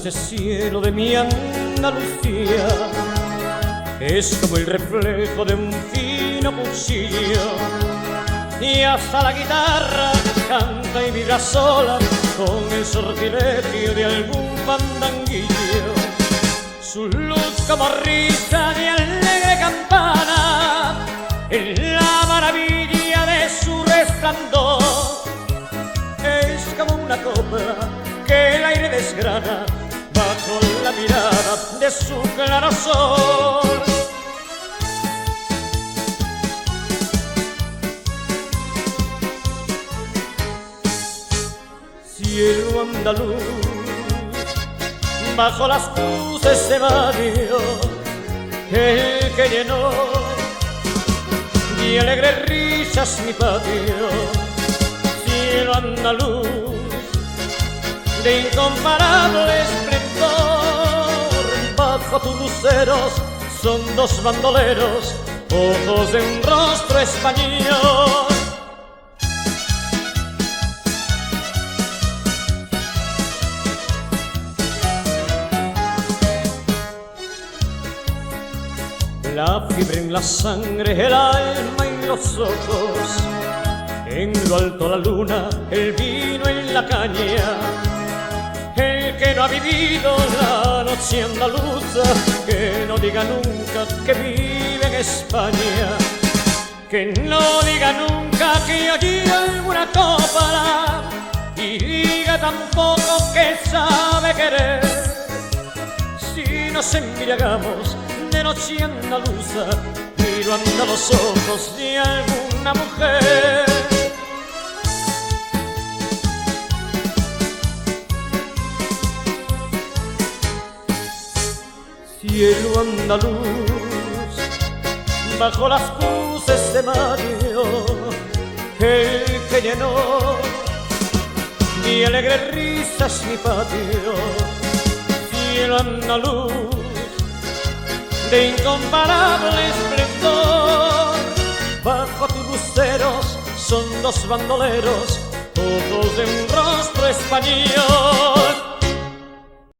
ese cielo de mi Andalucía es como el reflejo de un fino cuchillo, y hasta la guitarra canta y vibra sola con el sortilegio de algún fandanguillo. Su luz como risa de alegre campana es la maravilla de su resplandor. Es como una copla que el aire desgrana bajo la mirada de su claro sol. Cielo andaluz, bajo las luces de barrio, el que llenó de alegres risas mi patio. Cielo andaluz, de incomparable esplendor, bajo tus luceros son dos bandoleros, ojos de un rostro español. La fibra en la sangre, el alma y los ojos, en lo alto la luna, el vino en la caña. El que no ha vivido la noche andaluza, que no diga nunca que vive en España. Que no diga nunca que oye alguna copla, y diga tampoco que sabe querer. Si nos embriagamos de noche andaluza, mirando a los ojos de alguna mujer. Cielo andaluz, bajo las luces de mayo, el que llenó de alegres risas mi patio. Cielo andaluz, de incomparable esplendor, bajo tus luceros son dos bandoleros, ojos de un rostro español.